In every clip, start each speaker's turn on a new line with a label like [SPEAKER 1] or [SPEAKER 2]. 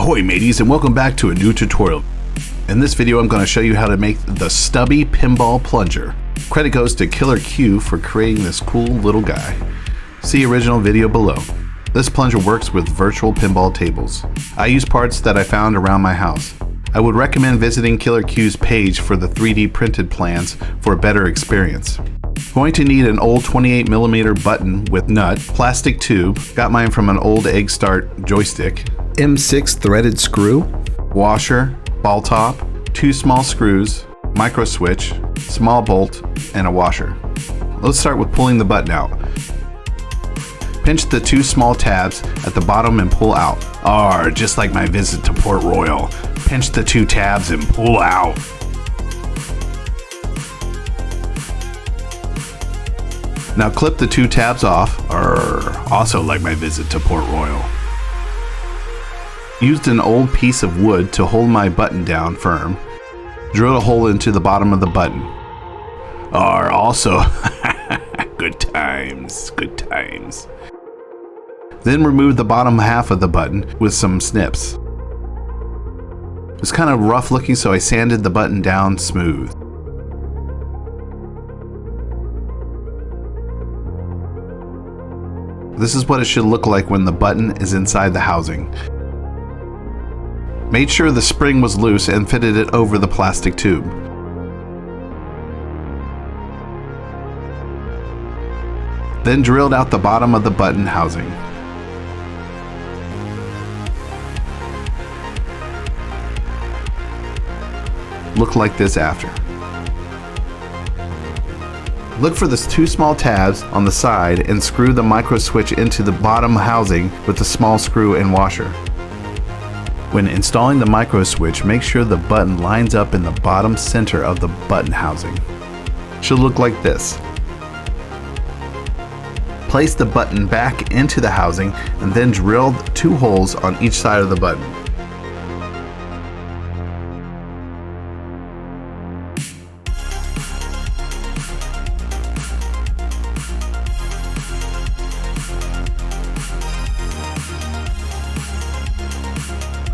[SPEAKER 1] Ahoy mateys, and welcome back to a new tutorial. In this video I'm going to show you how to make the Stubby Pinball Plunger. Credit goes to KillerQ for creating this cool little guy. See original video below. This plunger works with virtual pinball tables. I use parts that I found around my house. I would recommend visiting KillerQ's page for the 3D printed plans for a better experience. Going to need an old 28mm button with nut, plastic tube, got mine from an old Egg Start joystick, M6 threaded screw, washer, ball top, 2 small screws, micro switch, small bolt, and a washer. Let's start with pulling the button out. Pinch the 2 small tabs at the bottom and pull out. Just like my visit to Port Royal. Pinch the 2 tabs and pull out. Now clip the 2 tabs off, also like my visit to Port Royal. Used an old piece of wood to hold my button down firm. Drilled a hole into the bottom of the button. Also, good times, good times. Then remove the bottom half of the button with some snips. It's kind of rough looking, so I sanded the button down smooth. This is what it should look like when the button is inside the housing. Made sure the spring was loose and fitted it over the plastic tube. Then drilled out the bottom of the button housing. Look like this after. Look for the 2 small tabs on the side and screw the micro switch into the bottom housing with the small screw and washer. When installing the micro switch, make sure the button lines up in the bottom center of the button housing. Should look like this. Place the button back into the housing and then drill 2 holes on each side of the button.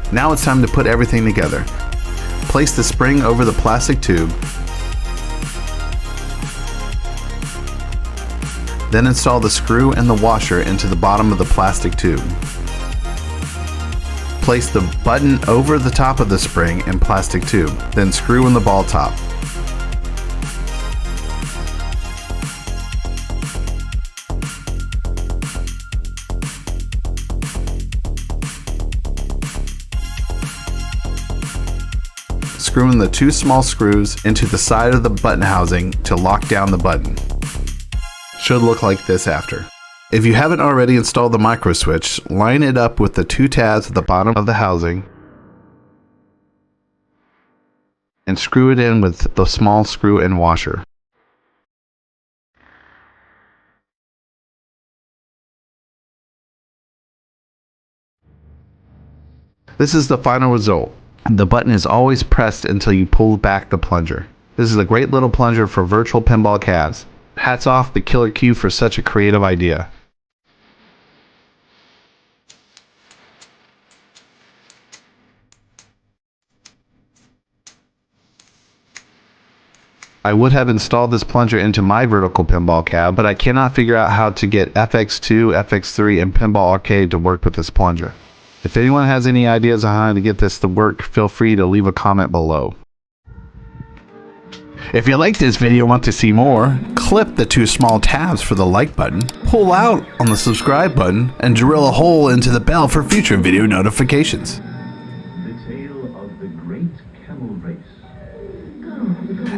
[SPEAKER 1] Now it's time to put everything together. Place the spring over the plastic tube. Then install the screw and the washer into the bottom of the plastic tube. Place the button over the top of the spring and plastic tube, then screw in the ball top. Screw in the 2 small screws into the side of the button housing to lock down the button. Should look like this after. If you haven't already installed the micro switch, line it up with the 2 tabs at the bottom of the housing and screw it in with the small screw and washer. This is the final result. The button is always pressed until you pull back the plunger. This is a great little plunger for virtual pinball cabs. Hats off to KillerQ for such a creative idea. I would have installed this plunger into my vertical pinball cab, but I cannot figure out how to get FX2, FX3, and Pinball Arcade to work with this plunger. If anyone has any ideas on how to get this to work, feel free to leave a comment below. If you liked this video and want to see more, clip the 2 small tabs for the like button, pull out on the subscribe button, and drill a hole into the bell for future video notifications.
[SPEAKER 2] The tale of the great camel race.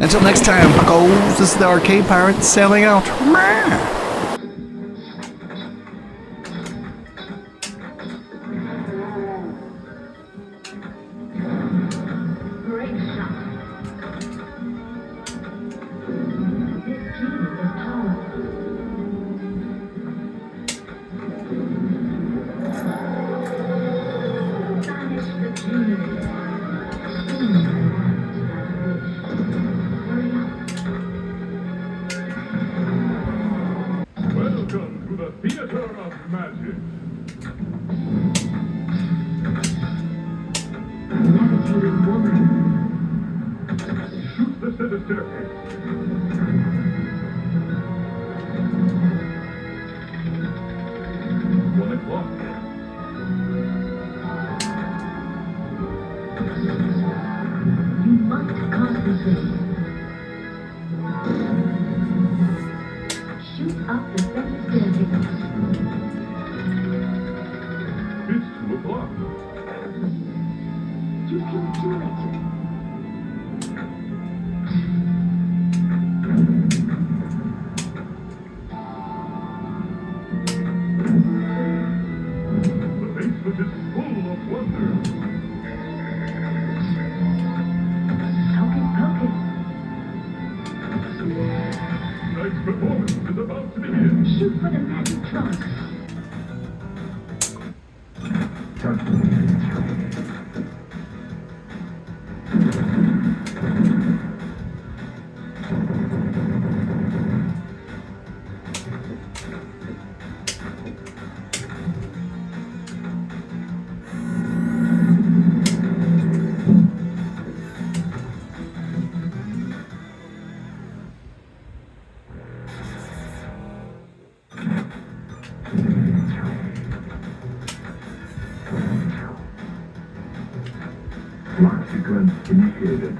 [SPEAKER 1] Until next time, buckos, this is the Arcade Pirate sailing out.
[SPEAKER 2] Welcome to the Theater of Magic. staircase. 1 o'clock.
[SPEAKER 3] You must concentrate. Shoot up the second staircase.
[SPEAKER 2] It's 2 o'clock.
[SPEAKER 3] You can do it.
[SPEAKER 2] The basement is full of wonders.
[SPEAKER 3] Focus, focus.
[SPEAKER 2] Tonight's performance is about to begin.
[SPEAKER 3] Shoot for the magic trunk.
[SPEAKER 2] Lock sequence initiated.